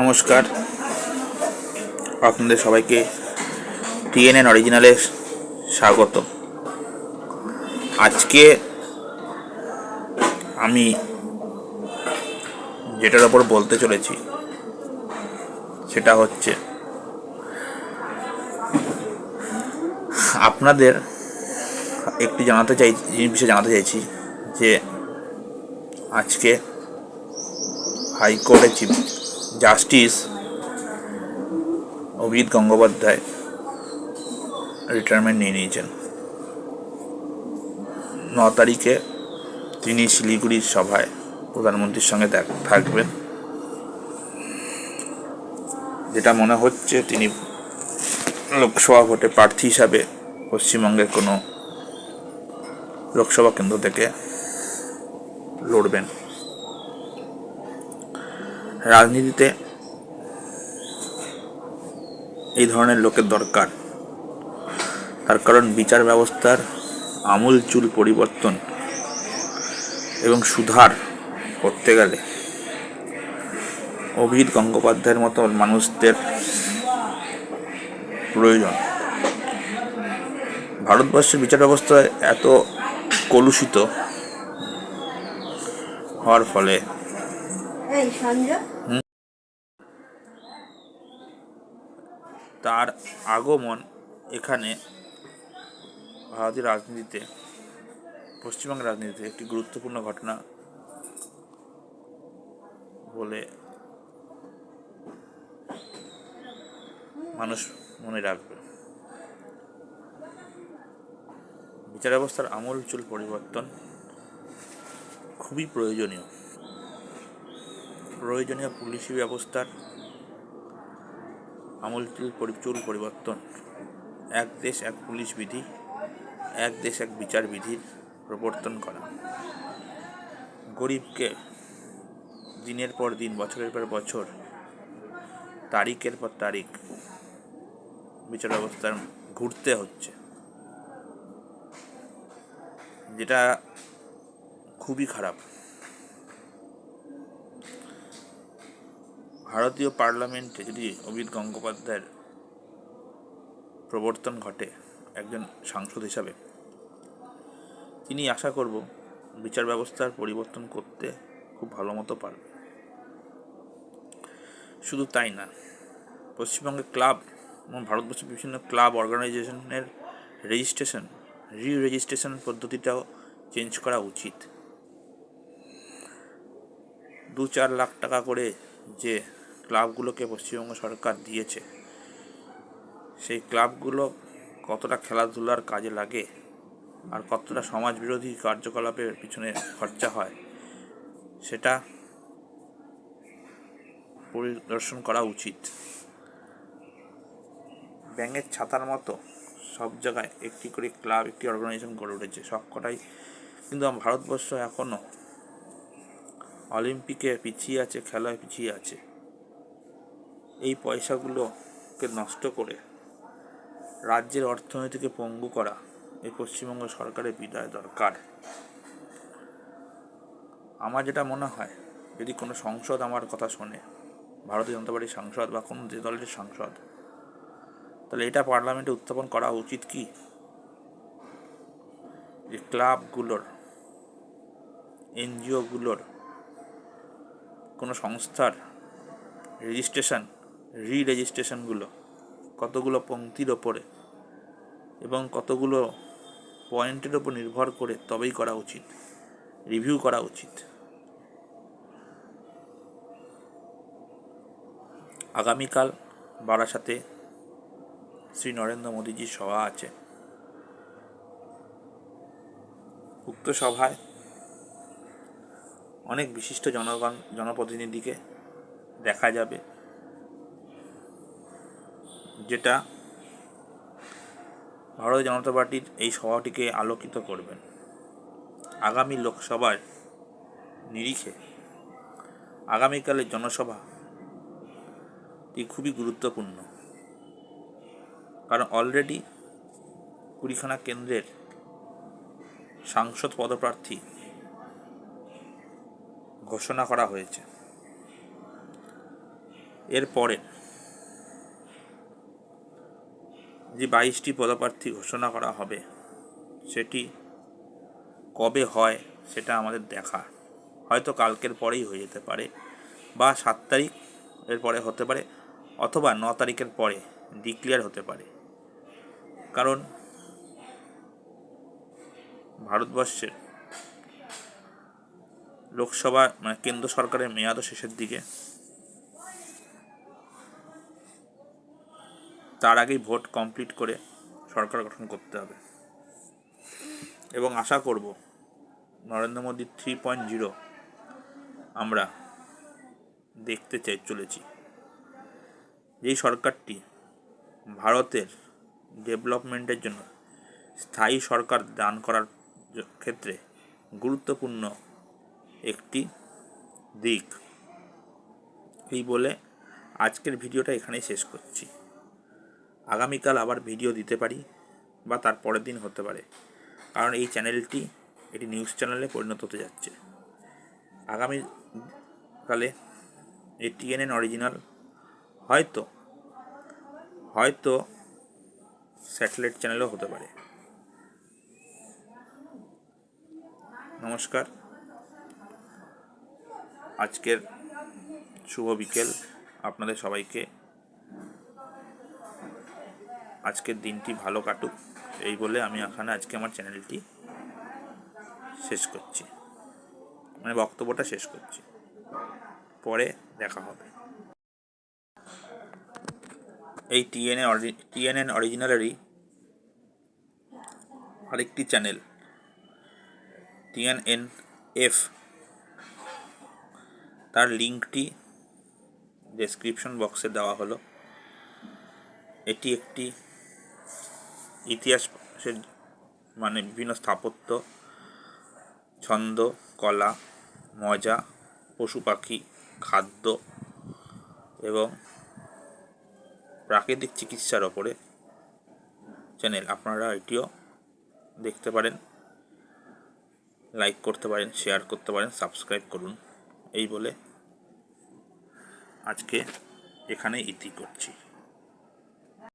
নমস্কার, আপনাদের সবাইকে টিএনএন অরিজিনালে স্বাগত। আজকে আমি যেটার ওপর বলতে চলেছি সেটা হচ্ছে আপনাদের একটি বিষয়ে জানাতে চাইছি যে আজকে হাইকোর্টের chief justice Abhijit Gangopadhyay retirement নিয়ে নিয়েছেন। 9 তারিখে তিনি শিলিগুড়ির সভায় প্রধানমন্ত্রীর সঙ্গে থাকবেন। যেটা মনে হচ্ছে তিনি লোকসভা ভোটে প্রার্থী হিসাবে পশ্চিমবঙ্গের কোনো লোকসভা কেন্দ্র থেকে লড়বেন। রাজনীতিতে এই ধরনের লোকের দরকার, তার কারণ বিচার ব্যবস্থার আমূলচূল পরিবর্তন এবং সুধার করতে গেলে অভিজিৎ গঙ্গোপাধ্যায়ের মতো মানুষদের প্রয়োজন। ভারতবর্ষের বিচার ব্যবস্থা এত কলুষিত হওয়ার ফলে তার আগমন এখানে ভারতীয় রাজনীতিতে, পশ্চিমবঙ্গের রাজনীতিতে একটি গুরুত্বপূর্ণ ঘটনা বলে মানুষ মনে রাখবে। বিচার ব্যবস্থার আমূলচূল পরিবর্তন খুবই প্রয়োজনীয়। পুলিশি ব্যবস্থার আমূলচূল পরিবর্তন, এক দেশ এক পুলিশ বিধি, এক দেশ এক বিচার বিধির প্রবর্তন করা, গরিবকে দিনের পর দিন, বছরের পর বছর, তারিখের পর তারিখ বিচার ব্যবস্থার ঘুরতে হচ্ছে, যেটা খুবই খারাপ। ভারতীয় পার্লামেন্টে যদি অভিজিৎ গঙ্গোপাধ্যায়ের প্রবর্তন ঘটে একজন সাংসদ হিসাবে, তিনি আশা করব বিচার ব্যবস্থার পরিবর্তন করতে খুব ভালো মতো পারবে। শুধু তাই না, পশ্চিমবঙ্গের ক্লাব এবং ভারতবর্ষের বিভিন্ন ক্লাব অর্গানাইজেশনের রেজিস্ট্রেশন পদ্ধতিটাও চেঞ্জ করা উচিত। 2-4 লাখ টাকা করে যে ক্লাবগুলোকে পশ্চিমবঙ্গ সরকার দিয়েছে, সেই ক্লাবগুলো কতটা খেলাধুলার কাজে লাগে আর কতটা সমাজ বিরোধী কার্যকলাপের পিছনে খরচা হয়, সেটা পরিদর্শন করা উচিত। ব্যাঙের ছাতার মতো সব জায়গায় একটি করে ক্লাব, একটি অর্গানাইজেশন গড়ে উঠেছে, সবকটাই কিন্তু ভারতবর্ষ এখনও অলিম্পিকে পিছিয়ে আছে, খেলায় পিছিয়ে আছে। এই পয়সাগুলোকে নষ্ট করে রাজ্যের অর্থনীতিকে পঙ্গু করা এই পশ্চিমবঙ্গ সরকারের বিদায় দরকার। আমার যেটা মনে হয়, যদি কোনো সংসদ আমার কথা শোনে, ভারতীয় জনতা পার্টির সাংসদ বা কোনো দলের সাংসদ, তাহলে এটা পার্লামেন্টে উত্থাপন করা উচিত কি যে ক্লাবগুলোর, এনজিওগুলোর, কোনো সংস্থার রেজিস্ট্রেশনগুলো কতগুলো পংক্তির ওপরে এবং কতগুলো পয়েন্টের ওপর নির্ভর করে তবেই করা উচিত, রিভিউ করা উচিত। আগামীকাল বারাসাতে শ্রী নরেন্দ্র মোদীজির সভা আছে। উক্ত সভায় অনেক বিশিষ্ট জনপ্রতিনিধিকে দেখা যাবে, যেটা ভারতীয় জনতা পার্টির এই সভাটিকে আলোকিত করবেন। আগামী লোকসভার নিরিখে আগামীকালের জনসভাটি খুবই গুরুত্বপূর্ণ, কারণ অলরেডি 20খানা কেন্দ্রের সাংসদ পদপ্রার্থী ঘোষণা করা হয়েছে। এরপরে যে 22টি পদপ্রার্থী ঘোষণা করা হবে সেটি কবে হয় সেটা আমাদের দেখা, হয়তো কালকের পরেই হয়ে যেতে পারে, বা 7 তারিখ এর পরে হতে পারে, অথবা 9 তারিখের পরে ডিক্লেয়ার হতে পারে। কারণ ভারতবর্ষের লোকসভা কেন্দ্র সরকারের মেয়াদও শেষের দিকে, তার আগেই ভোট কমপ্লিট করে সরকার গঠন করতে হবে। এবং আশা করব নরেন্দ্র মোদী 3.0 আমরা দেখতে চলেছি। যেই সরকারটি ভারতের ডেভেলপমেন্টের জন্য স্থায়ী সরকার দান করার ক্ষেত্রে গুরুত্বপূর্ণ একটি দিক। এই বলে আজকের ভিডিওটা এখানেই শেষ করছি। আগামীকাল আবার ভিডিও দিতে পারি বা তার পরের দিন হতে পারে, কারণ এই চ্যানেলটি এটি নিউজ চ্যানেলে পরিণত হতে যাচ্ছে। আগামীকালে এই টিএনএন অরিজিনাল হয়তো স্যাটেলাইট চ্যানেলও হতে পারে। নমস্কার, আজকের শুভ বিকেল আপনাদের সবাইকে। আজকের দিনটি ভালো কাটুক এই বলে আমি এখানে আজকে আমার চ্যানেলটি শেষ করছি, বক্তব্যটা শেষ করছি। পরে দেখা হবে। এই টিএনএন অরিজিনালেরই আরেকটি চ্যানেল TNNF, তার লিঙ্কটি ডেসক্রিপশন বক্সে দেওয়া হলো। এটি একটি ইতিহাসের বিভিন্ন স্থাপত্য, ছন্দ, কলা, মজা, পশু পাখি, খাদ্য এবং প্রাকৃতিক চিকিৎসার ওপরে চ্যানেল। আপনারা এটিও দেখতে পারেন, লাইক করতে পারেন, শেয়ার করতে পারেন, সাবস্ক্রাইব করুন। এই বলে আজকে এখানে ইতি করছি।